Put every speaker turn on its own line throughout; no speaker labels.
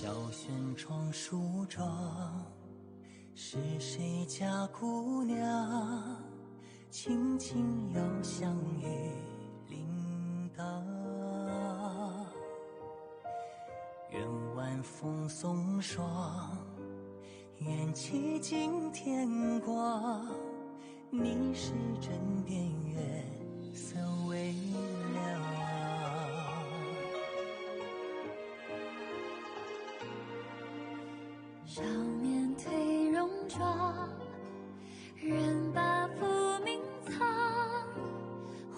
小轩窗梳妆，是谁家姑娘？轻轻摇香于铃铛。愿晚风送霜，愿期尽天光。你是枕边月色微凉。
少年褪戎装，人把浮名藏，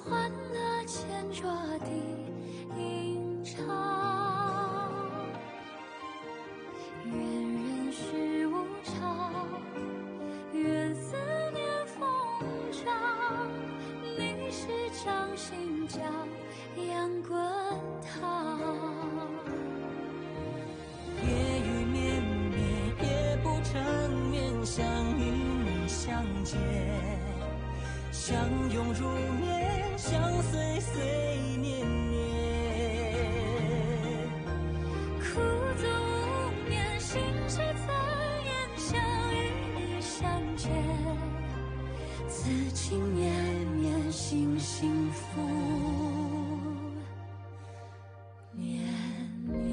欢乐前桌的吟唱。愿人世无常，愿思念风涨。你是掌心江洋滚烫。
夜雨绵绵，夜不成眠，想与你相见，相拥如眠，相随随年年。
苦足无眠，心事残烟，想与你相见，此情绵绵，心幸福绵绵。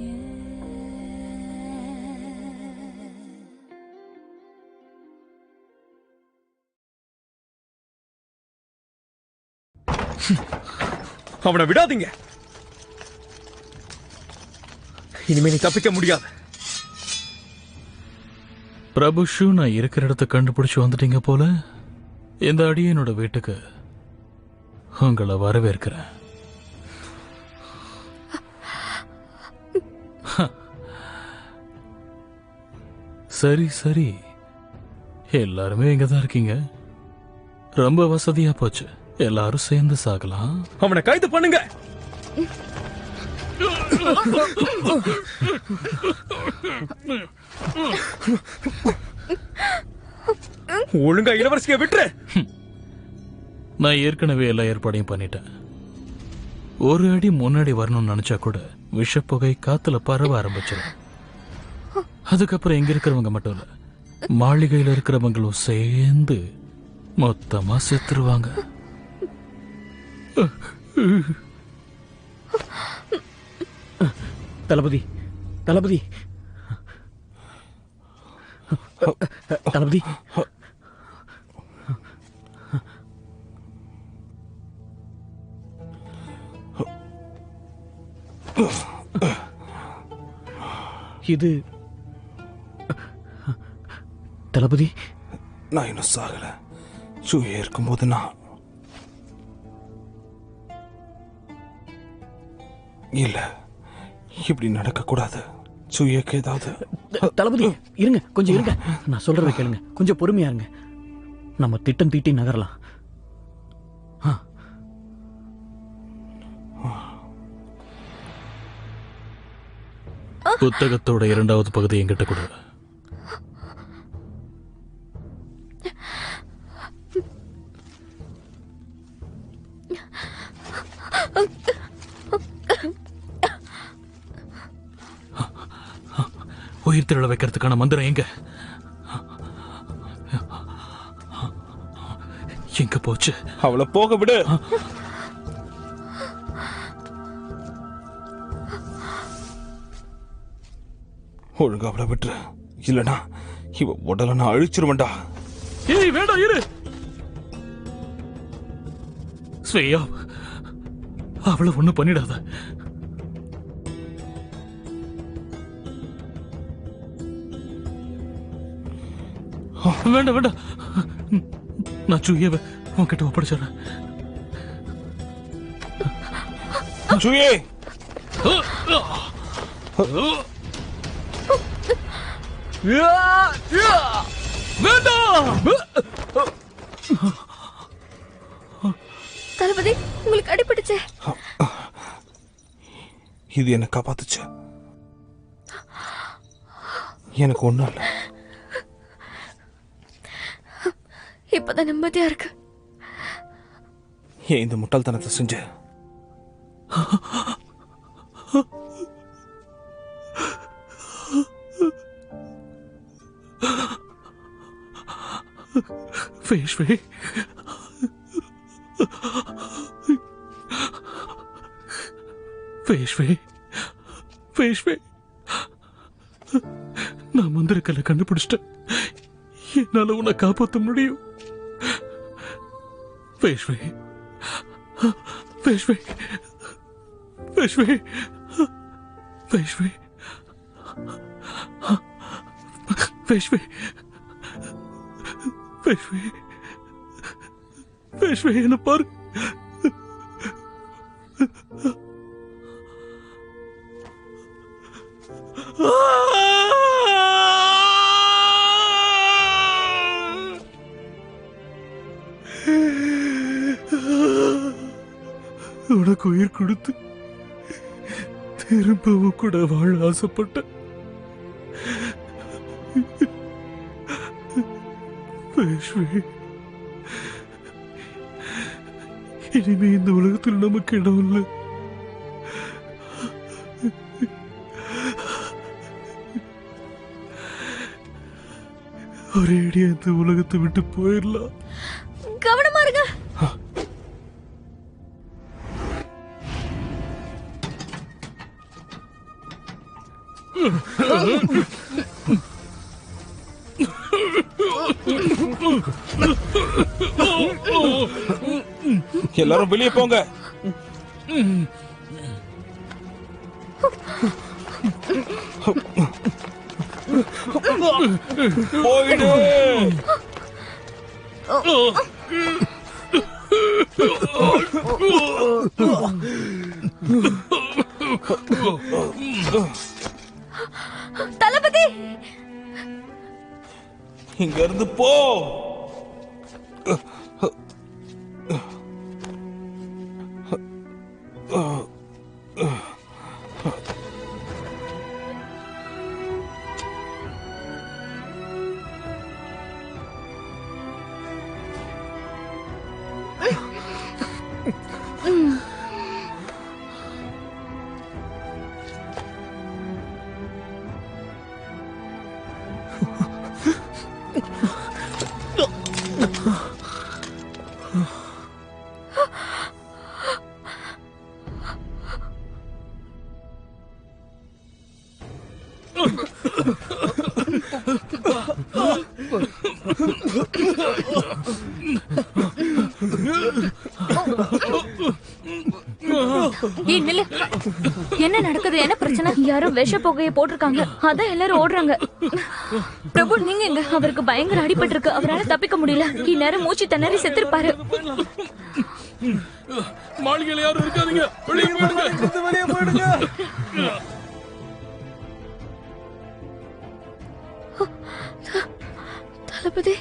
அவனை விடாதீங்க. இனிமே நீ தப்பிக்க முடியாது.
பிரபுஷு, நான் இருக்கிற இடத்தை கண்டுபிடிச்சு வந்துட்டீங்க போல. இந்த அடியனோட வீட்டுக்கு உங்களை வரவேற்கிறேன். சரி சரி, எல்லாருமே இங்கதான் இருக்கீங்க. ரொம்ப வசதியா போச்சு. எல்லாரும் சேர்ந்து சாகலாம்.
அவனை கைது பண்ணுங்க. ஒழுங்கா இளவரசியை விட்டுரு.
நான் ஏற்கனவே எல்லா ஏற்பாடையும் பண்ணிட்டேன். ஒரு அடி முன்னாடி வரணும்னு நினைச்சா கூட விஷப்புகை காத்துல பரவ ஆரம்பிச்சிடும். அதுக்கப்புறம் எங்க இருக்கிறவங்க மட்டும் இல்ல, மாளிகையில இருக்கிறவங்களும் சேர்ந்து மொத்தமா செத்துருவாங்க.
தளபதி, தளபதி, தளபதி, இது தளபதி.
நான் இன்னும் சாகல. சூயே இருக்கும்போது நான் இல்ல, இப்படி நடக்க கூடாது. சூயக்கு ஏதாவது.
தளபதி இருங்க, கொஞ்சம் இருங்க. நான் சொல்றதை கேளுங்க, கொஞ்சம் பொறுமையா இருங்க. நம்ம திட்டம் தீட்டி நகரலாம்.
புத்தகத்தோட 2வது பகுதி என்கிட்ட கொடு. உயிர் திரள வைக்கிறதுக்கான மந்திரம் எங்க எங்க போச்சு?
அவளை போக விடு. ஒழுங்கா அவளை விட்டுரு, இல்லனா இவ உடலை நான் அழிச்சிருவேன்டா.
ஏய் வேண்டாம், இரு. ஸ்வேயா, அவளை ஒண்ணு பண்ணிடாத. வேண்டாம் வேண்டாம், நான் சூயவை உன்கிட்ட ஒப்படைச்சிடறேன்.
சூயே,
வேண்டாம்.
தளபதி, உங்களுக்கு அடிபட்டுச்சு.
இது என்ன காப்பாத்துச்சு. எனக்கு ஒண்ணும் இல்ல.
இப்பதான் நிம்மதியா இருக்கு.
ஏன் இந்த முட்டாள்தனத்தை செஞ்ச?
பேஷ்வே பேஷ்வே பேஷ்வே நான் மந்திரக்கல்லை கண்டுபிடிச்சிட்டேன். என்னால உன்னை காப்பாற்ற முடியும். பேஷ்வே பேஷ்வே பேஷ்வே பேஷ்வே பேஷ்வே பேஷ்வே பேஷ்வே என்ன பாரு. உனக்கு உயிர் கொடுத்து திரும்பவும் கூட வாழ ஆசைப்பட்ட பேஷ்வே, இனிமே இந்த உலகத்தில் நமக்கு இடம் இல்லை. ஒரே அடியா இந்த உலகத்தை விட்டு போயிடலாம்.
கவனமா இருங்க.
எல்லாரும் வெளியே போங்க. போயிடு.
தளபதி,
இங்க இருந்து போ.
என்ன நடக்குது? என்ன பிரச்சனை? யாரும் விஷ புகையை போட்டிருக்காங்க. அதான் எல்லாரும் ஓடுறாங்க. பிரபு, நீங்க எங்க? அவருக்கு பயங்கர அடிபட்டு இருக்கு. அவரால் தப்பிக்க முடியல. இந்நேரம் மூச்சு திணறி செத்துருப்பாரு.
மாளிகையில யாரும் இருக்காதீங்க. வெளியே போயிடுங்க.
தளபதி,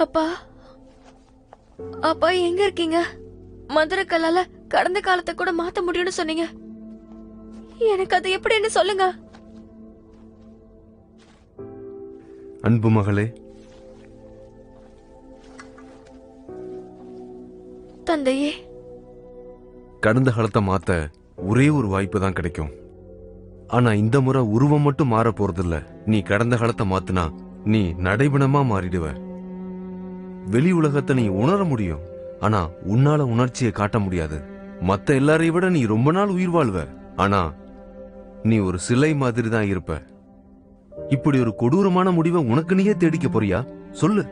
அப்பா, அப்பா எங்க இருக்கீங்க? மந்திரக்கல்லால கடந்த காலத்தை கூட மாத்த முடியும்னு சொன்னீங்க. எனக்கு அது எப்படின்னு சொல்லுங்க.
அன்பு மகளே,
தந்தையே,
கடந்த காலத்தை மாத்த ஒரே ஒரு வாய்ப்பு தான் கிடைக்கும். ஆனா இந்த முறை உருவம் மட்டும் மாற போறதில்ல. நீ கடந்த காலத்தை மாத்தினா நீ நடைபெணமா மாறிடுவ. வெளி உலகத்தை நீ உணர முடியும், ஆனா உன்னால உணர்ச்சியை காட்ட முடியாது. மத்த எல்லாரையும் விட நீ ரொம்ப நாள் உயிர் வாழ்வ, ஆனா நீ ஒரு சிலை மாதிரி தான் இருப்ப. இப்படி ஒரு கொடூரமான முடிவை உனக்கு நீயே தேடிக்க போறியா? சொல்லு.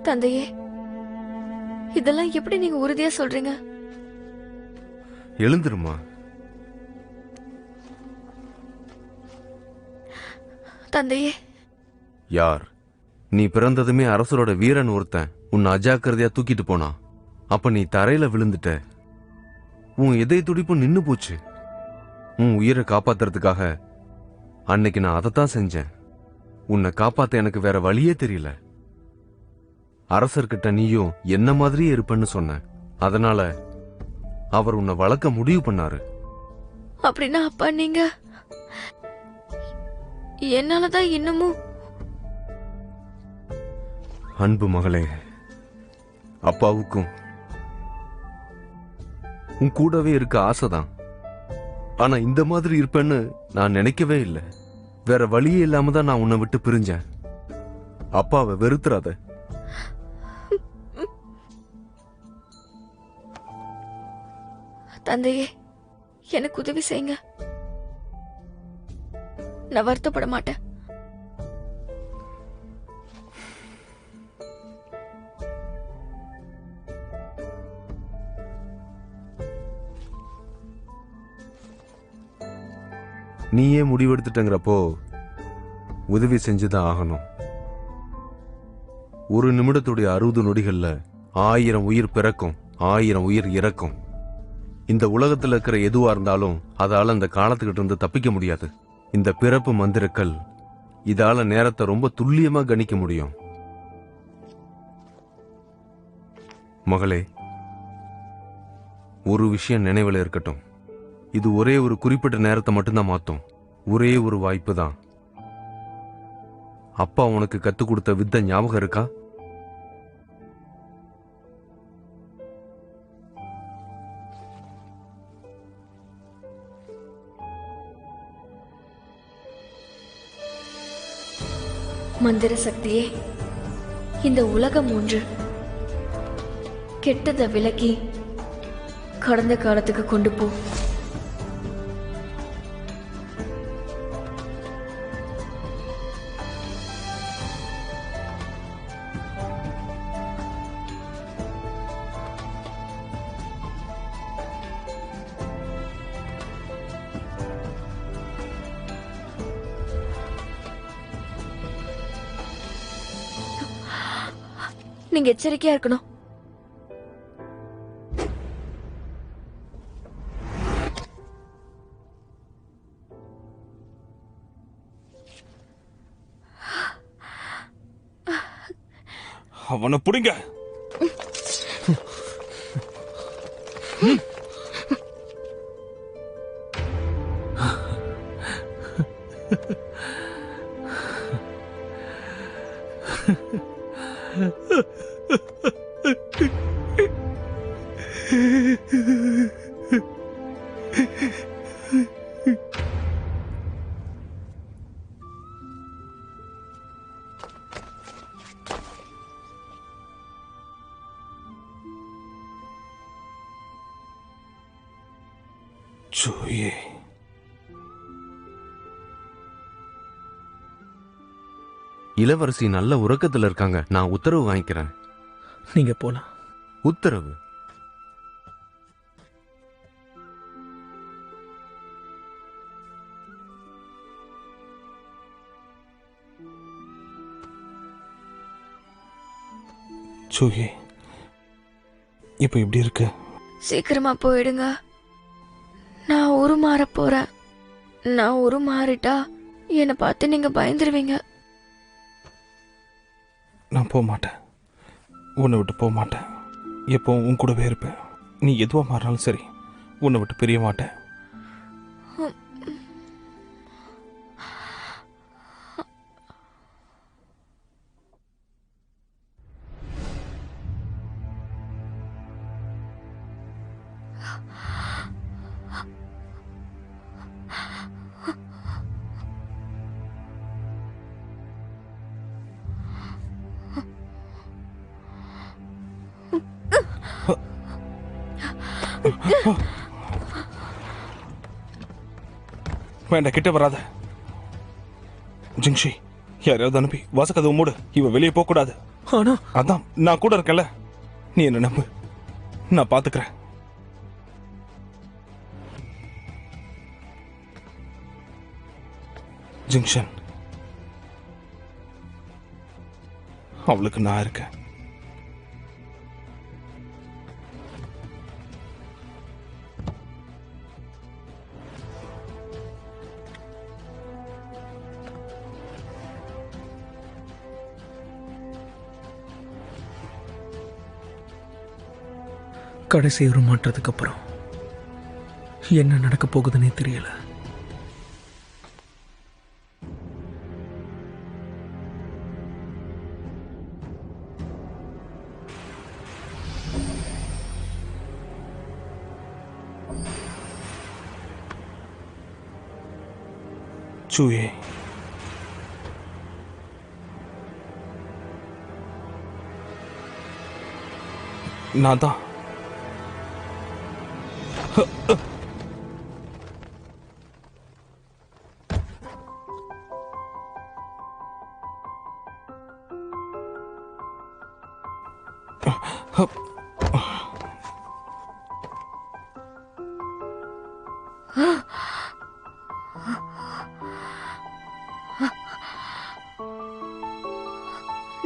தந்தையே, இதெல்லாம் எப்படி நீங்க உறுதியா சொல்றீங்க?
எழுந்துருமா.
தந்தையே,
யார்? நீ பிறந்ததுமே அரசரோட வீரன் ஒருத்தன் உன்னை அஜாக்கிரதையா தூக்கிட்டு போனான். அப்ப நீ தரையில விழுந்துட்ட. உன் இதய துடிப்பு நின்னு போச்சு. உன் உயிரை காப்பாத்துறதுக்காக அன்னைக்கு நான் அதைத்தான் செஞ்சேன். உன்னை காப்பாத்த எனக்கு வேற வழியே தெரியல. அரசர்கிட்ட நீயும் என்ன மாதிரியே இருப்பேன்னு சொன்ன. அதனால அவர் உன்னை வளர்க்க முடிவு பண்ணாரு.
அப்படின்னா அப்பா நீங்க என்னாலதான் இன்னமும்
அன்பு மகளே, அப்பாவுக்கும் உன் கூடவே இருக்க ஆசைதான். ஆனா இந்த மாதிரி இருப்பேன்னு நான் நினைக்கவே இல்லை. வேற வழியே இல்லாம தான் நான் உன்னை விட்டு பிரிஞ்சேன். அப்பாவை வெறுத்துறாத.
தந்தையே, எனக்கு உதவி செய்யுங்க. நான் வருத்தப்பட மாட்டேன்.
நீயே முடிவெடுத்துட்டங்கிறப்போ உதவி செஞ்சுதான் ஆகணும். ஒரு நிமிடத்துடைய 60 நொடிகள்ல 1000 உயிர் பிறக்கும், 1000 உயிர் இறக்கும். இந்த உலகத்துல இருக்கிற எதுவா இருந்தாலும் அதால அந்த காலத்துக்கிட்ட இருந்து தப்பிக்க முடியாது. இந்த பிறப்பு மந்திரக்கல் இதால நேரத்தை ரொம்ப துல்லியமா கணிக்க முடியும். மகளே, ஒரு விஷயம் நினைவில் இருக்கட்டும். இது ஒரே ஒரு குறிப்பிட்ட நேரத்தை மட்டும்தான் மாத்தும். ஒரே ஒரு வாய்ப்பு தான். அப்பா உனக்கு கத்துக் கொடுத்த வித்தை ஞாபகம் இருக்கா?
மந்திர சக்தியே, இந்த உலகம் ஒன்று கெட்டதை விலக்கி கடந்த காலத்துக்கு கொண்டு போ. நீங்க எச்சரிக்கையா இருக்கணும்.
அவனை புடிங்க. ஜோயே,
இளவரசி நல்ல உறக்கத்துல இருக்காங்க. நான் உத்தரவு வாங்கிக்கிறேன்.
நீங்க போலாம்.
உத்தரவு.
ஜோயே, இப்ப எப்படி இருக்கு?
சீக்கிரமா போயிடுங்க. நான் உருமாற போறேன். நான் உருமாறிட்டா என்னை பார்த்து நீங்க பயந்துருவீங்க.
நான் போக மாட்டேன். உன்னை விட்டு போக மாட்டேன். எப்பவும் உன் கூடவே இருப்பேன். நீ எதுவா மாறினாலும் சரி, உன்னை விட்டு பிரிய மாட்டேன். வேண்டாம், கிட்ட வராத. ஜிங்ஷி, யாரையாவது அனுப்பி வாசக்கதவு மூடு. இவ வெளியே போக கூடாது.
ஆனா
அதான் நான் கூட இருக்கல. நீ என்ன நம்பு, நான் பாத்துக்கிறேன். ஜிங்ஷன், அவளுக்கு நான் இருக்கேன்.
கடைசி உருமாற்றத்துக்கு அப்புறம் என்ன நடக்க போகுதுன்னே தெரியல.
சூயே, நான் தான்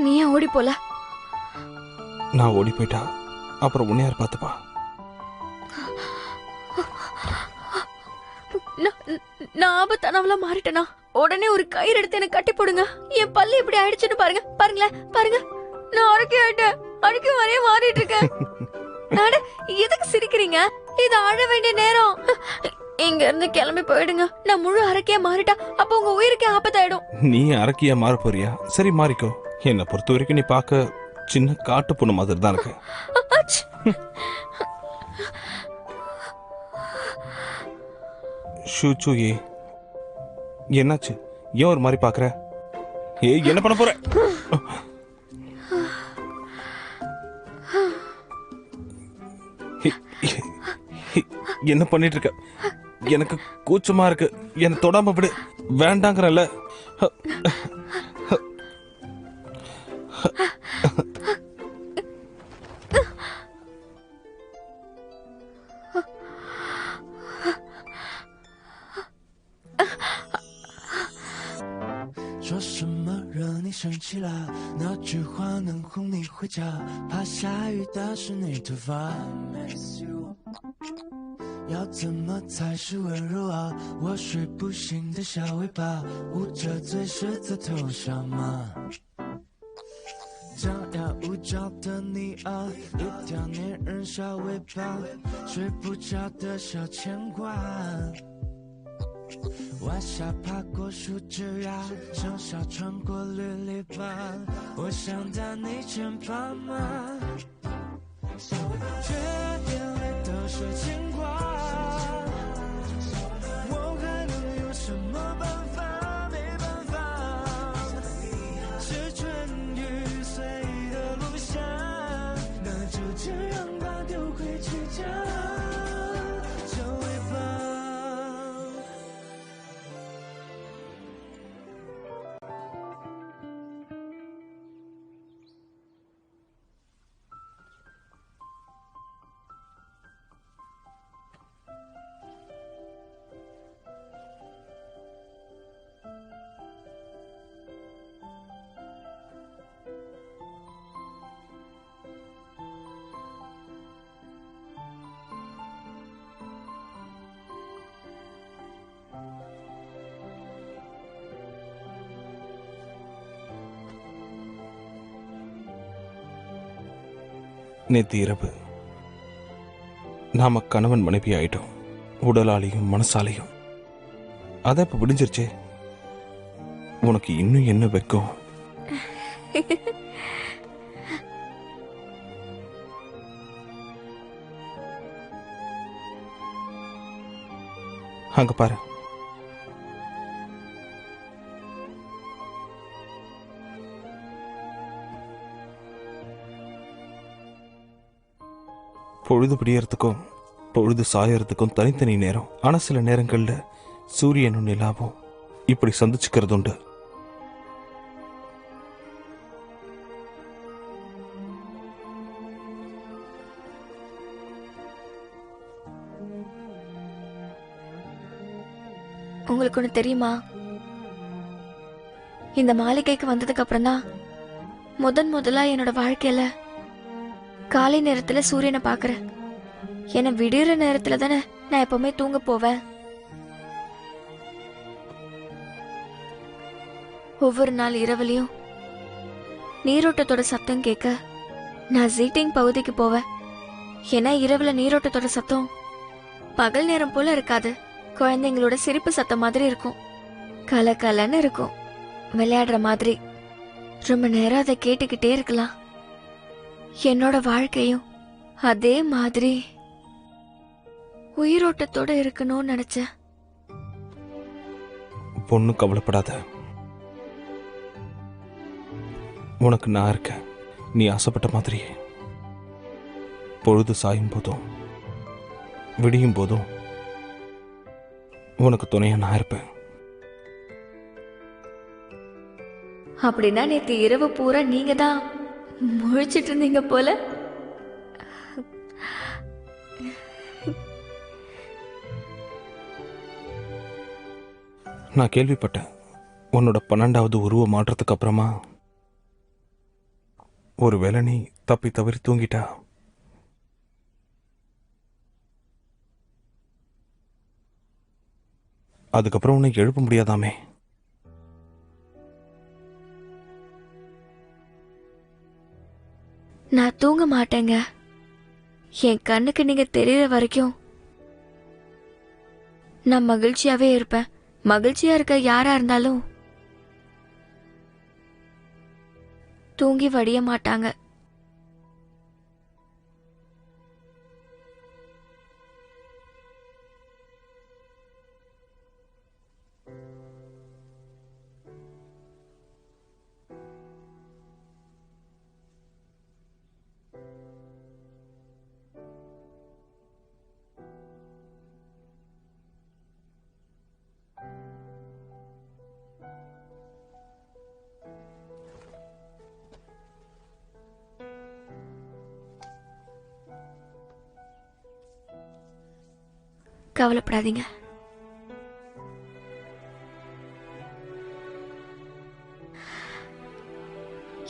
நீ ஏன் ஓடி போல?
நான் ஓடி போயிட்டா அப்புறம் உன்னை யார் பார்த்துப்பா?
நான் ஆபத்தானவளா மாறிட்டேனா? உடனே ஒரு கயிறு எடுத்து எனக்கு கட்டி போடுங்க. என் பல்லு இப்படி ஆயிடுச்சுன்னு பாருங்க. பாருங்களேன், பாருங்க. நான் அடக்கி ஆயிட்டேன். அடக்கி மாதிரியே மாறிட்டு இருக்கேன். எதுக்கு சிரிக்கிறீங்க? இது ஆழ வேண்டிய நேரம். இங்க இருந்து கிளம்பி போயிடுங்க. நான் முழு அரக்கியா மாறிட்டா அப்ப உங்க உயிருக்கே ஆபத்தாயிடும்.
நீ அரக்கியா மாற போறியா? சரி மாறிக்கோ. என்னை பொறுத்த வரைக்கும் நீ பார்க்க சின்ன காட்டு பொண்ணு மாதிரி தான் இருக்கு. ஷூச்சுயே, என்னாச்சு? ஏன் ஒரு மாதிரி பாக்குற? ஏய், என்ன பண்ண போற? என்ன பண்ணிட்டு இருக்க? எனக்கு கூச்சமா இருக்கு. என்ன தொடாம விடு. வேண்டாங்கறல.
说什么惹你生气了？哪句话能哄你回家？怕下雨打湿你头发。要怎么才是温柔啊？我睡不醒的小尾巴，捂着嘴是在偷笑吗？张牙舞爪的你啊，一条粘人小尾巴，睡不着的小牵挂。晚霞爬过树枝啊，盛夏穿过绿篱笆，我想带你肩膀吗？却眼泪都是牵挂，我还能有什么办法？没办法，是春雨随的路下，那就这样吧，丢回去家。小尾巴。
நேத்து இரவு நாம கணவன் மனைவி ஆயிட்டோம். உடலாலையும் மனசாலையும். அதான் இப்ப விடிஞ்சிருச்சே. உனக்கு இன்னும் என்ன வைக்கும்? அங்க பாரு. பொழுது பிடியறதுக்கும் பொழுது சாயறதுக்கும் தனித்தனி நேரம். ஆனா சில நேரங்கள்ல சூரியனும் நிலாவும் இப்படி சந்திச்சுக்கிறது உண்டு.
உங்களுக்கு ஒண்ணு தெரியுமா? இந்த மாளிகைக்கு வந்ததுக்கு அப்புறம் தான் முதலா என்னோட வாழ்க்கையில காலை நேரத்துல சூரியனை பாக்குறேன். ஏன்னா விடிற நேரத்துல தானே நான் எப்பவுமே தூங்க போவேன். ஒவ்வொரு நாள் இரவுலயும் நீரோட்டத்தோட சத்தம் கேட்க நான் ஜீட்டிங் பகுதிக்கு போவேன். ஏன்னா இரவுல நீரோட்டத்தோட சத்தம் பகல் நேரம் போல இருக்காது. குழந்தைங்களோட சிரிப்பு சத்தம் மாதிரி இருக்கும். கலகலன்னு இருக்கும். விளையாடுற மாதிரி. ரொம்ப நேரம் அதை கேட்டுக்கிட்டே இருக்கலாம். என்னோட வாழ்க்கையும் அதே மாதிரி உயிரோட்டத்தோட இருக்கணும்னு நினைச்சேன்.
பொண்ணு கவலைப்படாத, உனக்கு நான் இருக்கேன். நீ ஆசைப்பட்ட மாதிரியே பொழுது சாயும் போதும் விடியும் போதும் உனக்கு துணையா நான் இருப்பேன்.
அப்படின்னா நேத்து இரவு பூரா நீங்க தான் முழிச்சிட்டு இருந்தீங்க போல.
நான் கேள்விப்பட்டேன், உன்னோட 12வது உருவ மாற்றத்துக்கு அப்புறமா ஒருவேளை நீ தப்பி தவறி தூங்கிட்டா அதுக்கப்புறம் உன்னை எழுப்ப முடியாதாமே.
நான் தூங்க மாட்டேங்க. என் கண்ணுக்கு நீங்க தெரியற வரைக்கும் நான் மகிழ்ச்சியாவே இருப்பேன். மகிழ்ச்சியா இருக்க யாரா இருந்தாலும் தூங்கி வடிய மாட்டாங்க. கவலைப்படாதீங்க.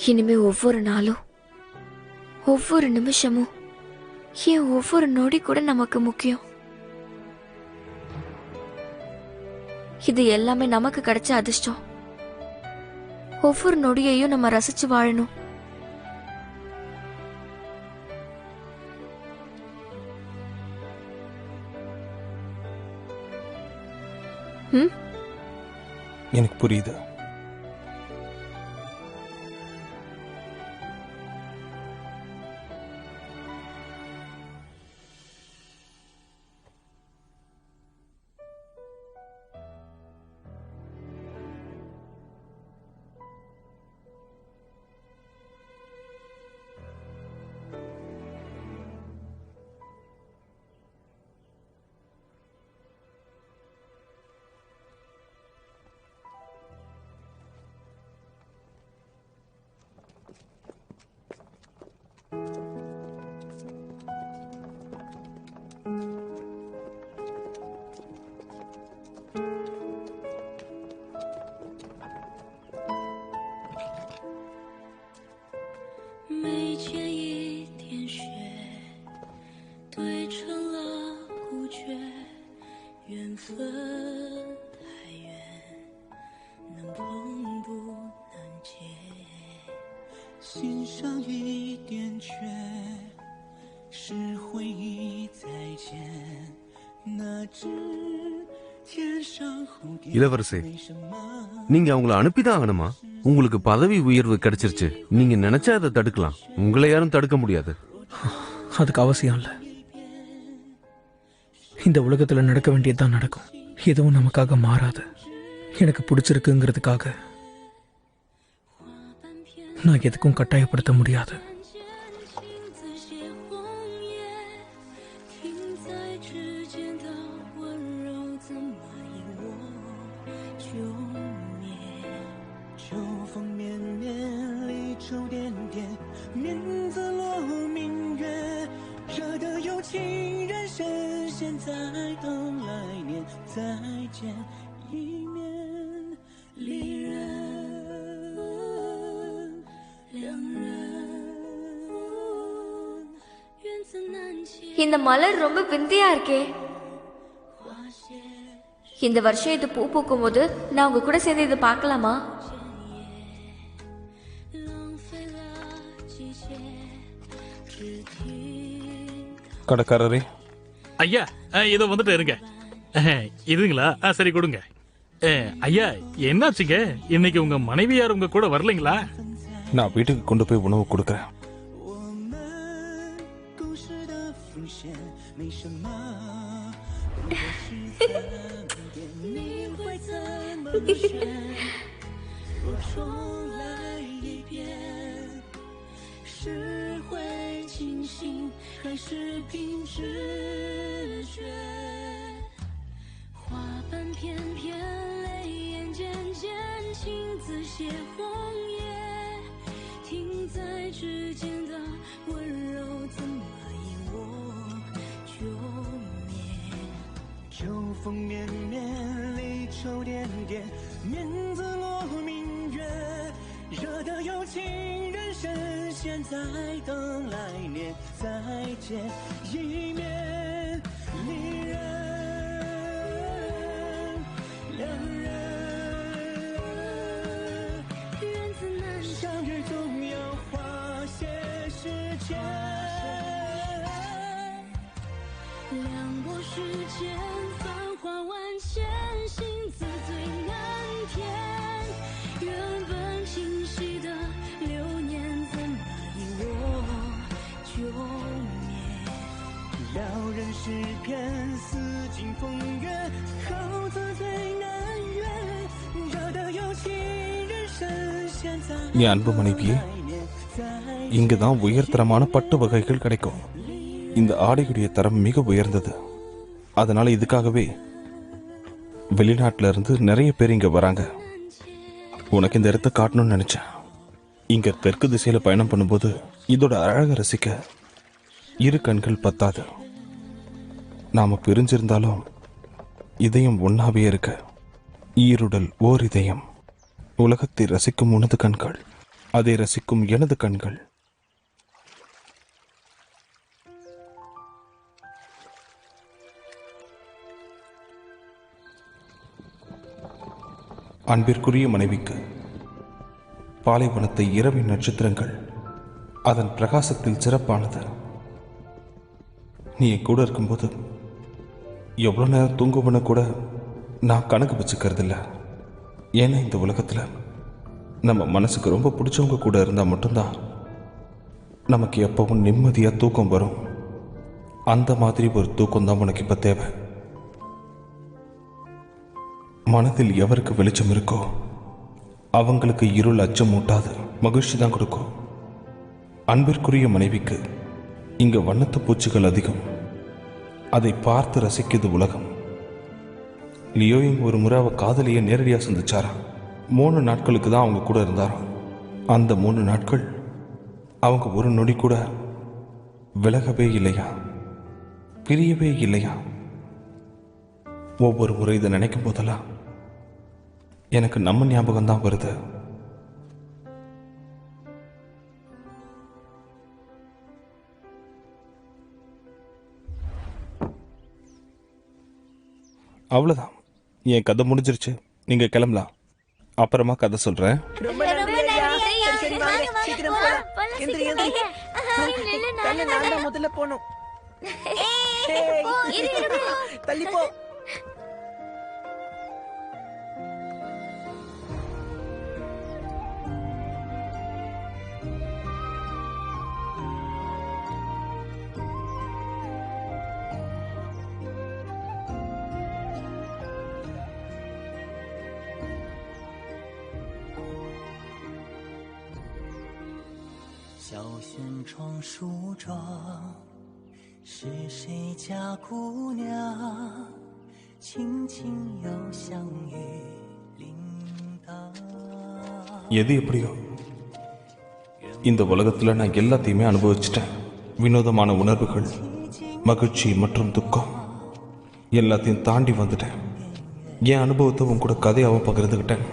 இனிமே ஒவ்வொரு நாளும் ஒவ்வொரு நிமிஷமும் ஏன் ஒவ்வொரு நொடி கூட நமக்கு முக்கியம். இது எல்லாமே நமக்கு கிடைச்ச அதிர்ஷ்டம். ஒவ்வொரு நொடியையும் நம்ம ரசிச்சு வாழணும்.
எனக்கு புரியுது.
没见一点雪，堆成了孤绝，缘分太远，能碰不能见。
心上一点缺，是回忆再见。那只天上蝴蝶，
இளவரசே, நீங்க அவங்கள அனுப்பிதான் ஆகணுமா? உங்களுக்கு பதவி உயர்வு கிடைச்சிருச்சு. நீங்க நினைச்சா அதை தடுக்கலாம். உங்களை யாரும் தடுக்க முடியாது.
அதுக்கு அவசியம் இல்லை. இந்த உலகத்துல நடக்க வேண்டியதுதான் நடக்கும். எதுவும் நமக்காக மாறாது. எனக்கு பிடிச்சிருக்குங்கிறதுக்காக நான் எதுக்கும் கட்டாயப்படுத்த முடியாது.
இந்த மலர் ரொம்ப விந்தியா இருக்கே. இந்த வருஷம் இது பூ பூக்கும் போது நான் உங்க கூட சேர்ந்து இது பார்க்கலாமா?
கடைக்காரரே,
ஐயா இதோ வந்துட்டு இருங்க. இதுங்களா? சரி கொடுங்க. ஐயா என்னாச்சுங்க? இன்னைக்கு உங்க மனைவியார் உங்க கூட வரலைங்களா?
நான் வீட்டுக்கு கொண்டு போய் உணவு கொடுக்குறேன்.
花瓣片片，泪眼渐渐情字写红叶，停在指尖的温柔，怎么因我就灭？
秋风绵绵，离愁点点，面自落明月，惹得有情人深陷，在等来年再见一面，离人两人，
缘字难
相遇总要花些时间。
两拨世间，繁华万千，心字最难填。原本清晰的流年，怎么因我就灭？
撩人诗篇，似尽风月，好字最难阅，惹得有情人深陷在。
என் அன்பு மனைவியே, இங்குதான் உயர்தரமான பட்டு வகைகள் கிடைக்கும். இந்த ஆடையுடைய தரம் மிக உயர்ந்தது. அதனால இதுக்காகவே வெளிநாட்டுல இருந்து நிறைய பேர் இங்க வராங்க. உனக்கு இந்த இடத்த காட்டணும்னு நினைச்சேன். இங்க தெற்கு திசையில பயணம் பண்ணும்போது இதோட அழகை ரசிக்க இரு கண்கள் பத்தாது. நாம பிரிஞ்சிருந்தாலும் இதயம் ஒன்னாவே இருக்க. ஈருடல் ஓர் இதயம். உலகத்தை ரசிக்கும் உனது கண்கள், அதை ரசிக்கும் எனது கண்கள். அன்பிற்குரிய மனைவிக்கு பாலைவனத்தை இரவின் நட்சத்திரங்கள் அதன் பிரகாசத்தில் சிறப்பானது. நீ என் கூட இருக்கும்போது எவ்வளோ நேரம் தூங்குவன கூட நான் கணக்கு வச்சுக்கிறதில்ல. ஏன்னா இந்த உலகத்தில் நம்ம மனசுக்கு ரொம்ப பிடிச்சவங்க கூட இருந்தால் மட்டும்தான் நமக்கு எப்பவும் நிம்மதியாக தூக்கம் வரும். அந்த மாதிரி ஒரு தூக்கம் தான் உனக்கு இப்போ தேவை. மனதில் எவருக்கு வெளிச்சம் இருக்கோ அவங்களுக்கு இருள் அச்சம் ஊட்டாது, மகிழ்ச்சி தான் கொடுக்கும். அன்பிற்குரிய மனைவிக்கு இங்க வண்ணத்து பூச்சிகள் அதிகம். அதை பார்த்து ரசிக்குது உலகம். லியோயிங் ஒரு முறை அவ காதலியை நேரடியாக சந்திச்சாராம். 3 நாட்களுக்கு தான் அவங்க கூட இருந்தாராம். அந்த 3 நாட்கள் அவங்க ஒரு நொடி கூட விலகவே இல்லையா, பிரியவே இல்லையா. ஒவ்வொரு முறை இதை நினைக்கும் போதெல்லாம் எனக்கு நம்ம ஞாபகம் தான் வருது. அவ்வளோதான், என் கதை முடிஞ்சிருச்சு. நீங்க கிளம்பலாம். அப்புறமா கதை சொல்றேன்.
ரொம்ப நன்றி ஐயா. சரி சரி வாங்க, சீக்கிரம் போலாம். எந்திரி எந்திரி. நான் தான் முதல்ல போணும். தள்ளி போ.
小轩窗梳妆，是谁家姑娘？轻轻又相遇铃铛。
எது எப்படியோ இந்த உலகத்துல நான் எல்லாத்தையுமே அனுபவிச்சிட்டேன். வினோதமான உணர்வுகள், மகிழ்ச்சி மற்றும் துக்கம் எல்லாத்தையும் தாண்டி வந்துட்டேன். என் அனுபவத்தை உன் கூட கதையாகவும் பகிர்ந்துக்கிட்டேன்.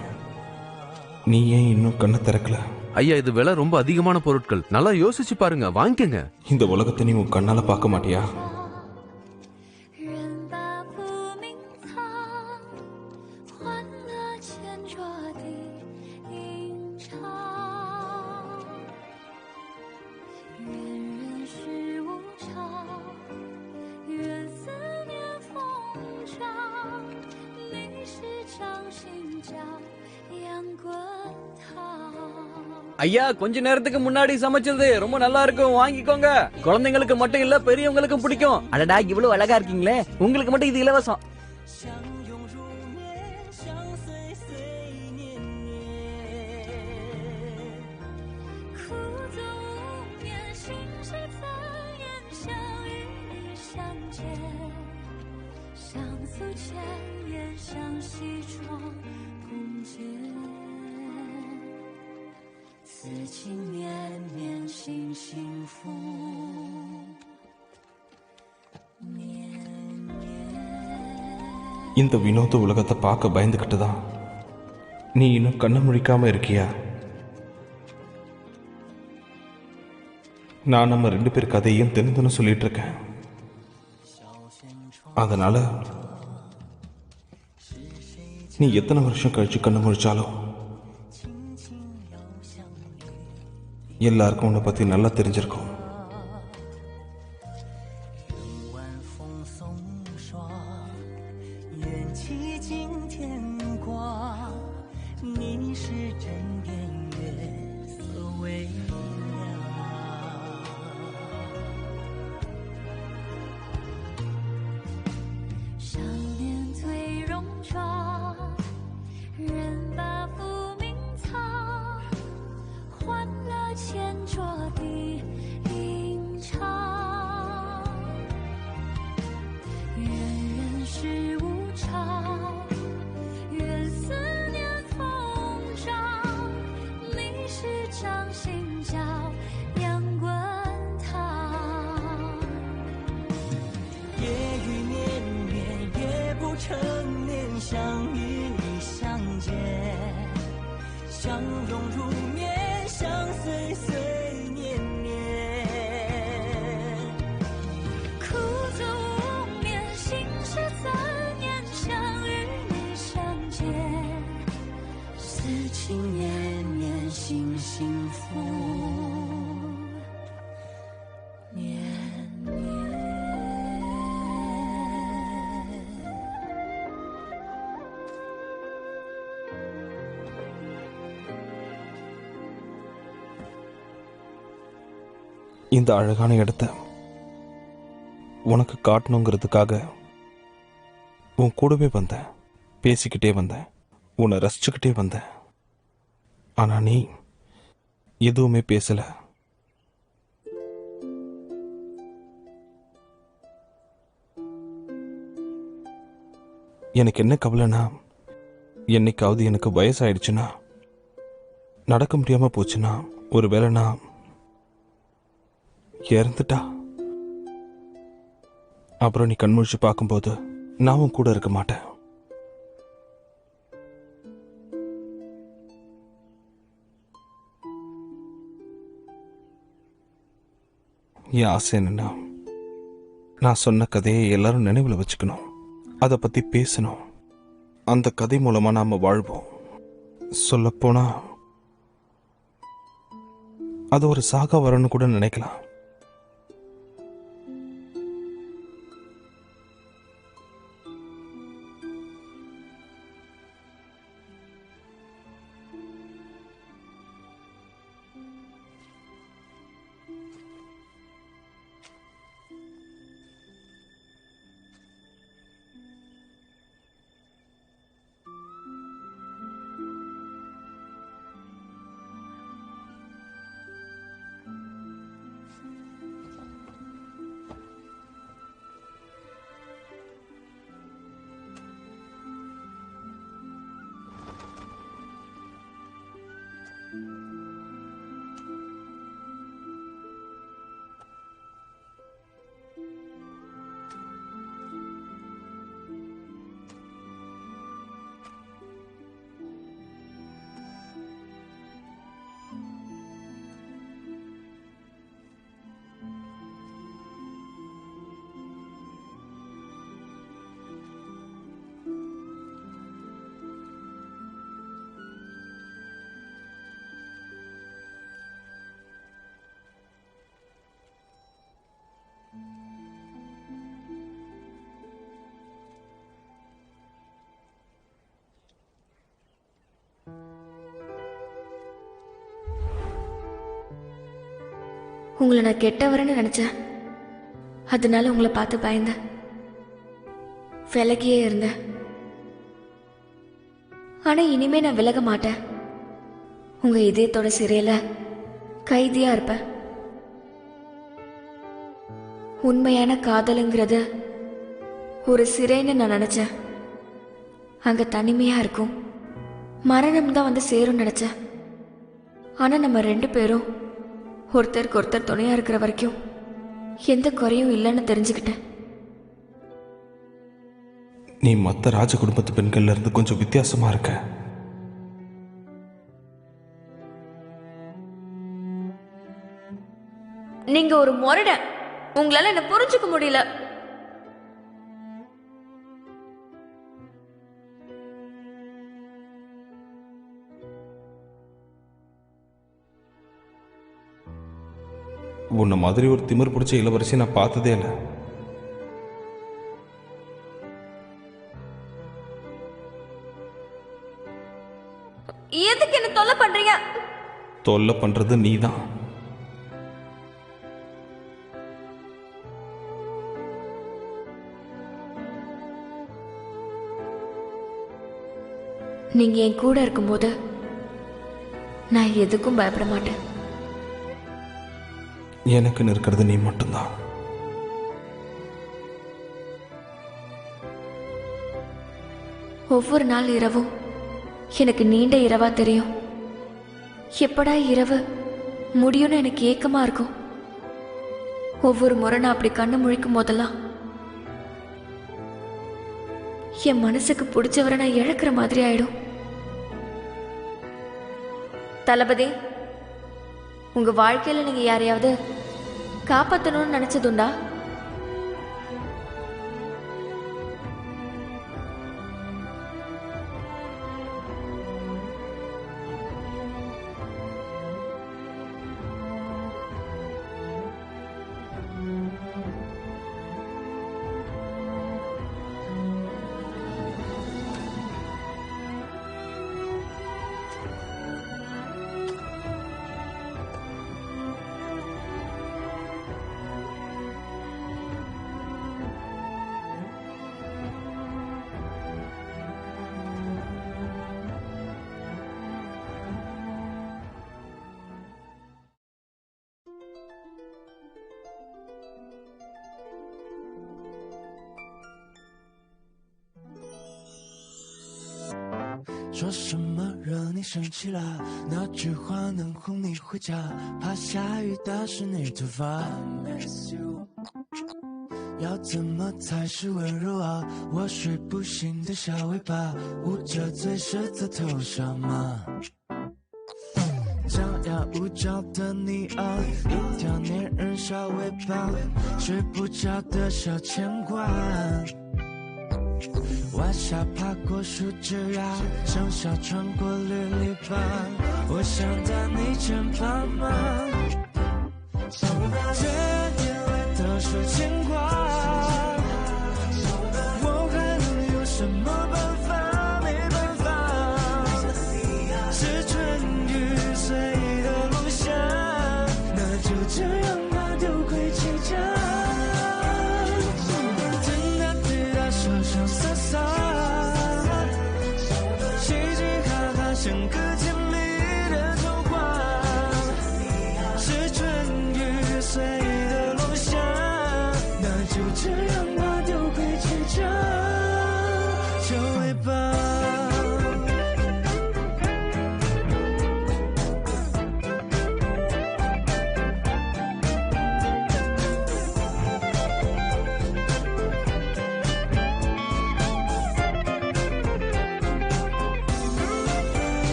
நீ ஏன் இன்னும் கண்ணை திறக்கல?
ஐயா, இது விலை ரொம்ப அதிகமான பொருட்கள். நல்லா யோசிச்சு பாருங்க, வாங்கிக்கங்க.
இந்த உலகத்தை நீ உன் கண்ணால பார்க்க மாட்டியா?
ஐயா, கொஞ்ச நேரத்துக்கு முன்னாடி சமைச்சது ரொம்ப நல்லா இருக்கும், வாங்கிக்கோங்க. குழந்தைங்களுக்கு மட்டும் இல்ல, பெரியவங்களுக்கும் பிடிக்கும். அடடா, இவ்வளவு அழகா இருக்கீங்களே, உங்களுக்கு மட்டும் இது இலவசம்.
此情绵绵心幸福
இந்த வினோத உலகத்தை பார்க்க பயந்துக்கிட்டு தான் நீ இன்னும் கண்ணு முழிக்காம இருக்கியா? நான் நம்ம 2 பேர் கதையும் தினம் சொல்லிட்டு இருக்கேன். அதனால நீ எத்தனை வருஷம் கழிச்சு கண்ணு முழிச்சாலும் எல்லாருக்கும் உன்னை பத்தி நல்லா தெரிஞ்சிருக்கும். இந்த அழகான இடத்த உனக்கு காட்டணுங்கிறதுக்காக உன் கூடவே வந்தேன், பேசிக்கிட்டே வந்தேன், உன்னை ரசிச்சுக்கிட்டே வந்தேன். ஆனா நீ எதுவுமே பேசல. எனக்கு என்ன கவலைனா, என்னைக்காவது எனக்கு வயசாயிடுச்சுன்னா, நடக்க முடியாம போச்சுன்னா, ஒரு வேளை நான் இறந்துட்டா, அப்புறம் நீ கண்முழிச்சு பார்க்கும்போது நான் உன் கூட இருக்க மாட்டேன். என் ஆசை என்னன்னா, நான் சொன்ன கதையை எல்லாரும் நினைவில் வச்சுக்கணும், அதை பத்தி பேசணும். அந்த கதை மூலமா நாம வாழ்வோம். சொல்லப்போனா அது ஒரு சாகா வரன்னு கூட நினைக்கலாம்.
உங்களை நான் கெட்டவரன்னு நினைச்சேன். அதனால உங்களை பார்த்து பயந்தேன், விலகியே இருந்தேன். ஆனா இனிமே நான் விலக மாட்டேன். உங்க இதயத்தோட சிறையில கைதியா இருப்பேன். உண்மையான காதலுங்கிறது ஒரு சிறைன்னு நான் நினைச்சேன். அங்க தனிமையா இருக்கும், மரணம் தான் வந்து சேரும் நினைச்சேன். ஆனா நம்ம 2 பேரும் ஒருத்தருக்கு ஒருத்தர் துணையா இருக்கிற வரைக்கும் எந்த குறையும் இல்லைன்னு தெரிஞ்சுக்கிட்டேன்.
நீ மற்ற ராஜ குடும்பத்து பெண்கள்ல இருந்து கொஞ்சம் வித்தியாசமா இருக்க.
நீங்க ஒரு முரட, உங்களால என்ன புரிஞ்சுக்க முடியல.
உன்னை மாதிரி ஒரு திமிர் பிடிச்ச இளவரசி நான் பார்த்ததே இல்லை.
எதுக்கு என்ன தொல்லை பண்றீங்க?
தொல்லை பண்றது நீதான்.
நீங்க என் கூட இருக்கும்போது நான் எதுக்கும் பயப்பட மாட்டேன்.
எனக்குன்னு இருக்கிறது நீ மட்டும்தான்.
ஒவ்வொரு நாள் இரவும் எனக்கு நீண்ட இரவா தெரியும். எப்படா இரவு முடியும்னு எனக்கு ஏக்கமா இருக்கும். ஒவ்வொரு முறை நான் அப்படி கண்ணு முழிக்கும் போதெல்லாம் என் மனசுக்கு பிடிச்சவரை நான் இழக்கிற மாதிரி ஆயிடும். தளபதி, உங்க வாழ்க்கையில நீங்க யாரையாவது காப்பாற்றணும்னு நினைச்சதுண்டா?
说什么惹你生气了？那句话能哄你回家？怕下雨打湿你头发。要怎么才是温柔啊？我睡不醒的小尾巴，捂着嘴舌在头上吗？张牙舞爪的你啊，一条粘人小尾巴，睡不着的小牵挂。晚霞爬过树枝桠，盛夏穿过绿篱笆，我想在你肩膀吗？这眼泪都是牵挂，我还能有什么办法？没办法，是春雨随的落下，那就这样吧，丢盔弃甲。潇洒洒，嘻嘻哈哈，像个甜蜜的童话。是春雨随的落下，那就这样吧，丢盔弃甲，就尾巴。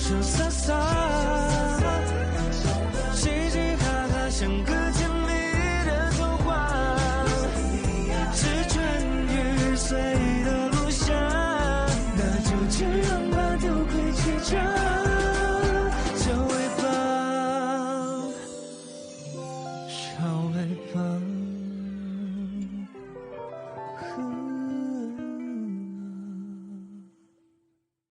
潇洒洒，嘻嘻哈哈，像个甜蜜的童话。是春雨随的落下，那就这样吧，丢盔弃甲，小尾巴，小尾巴。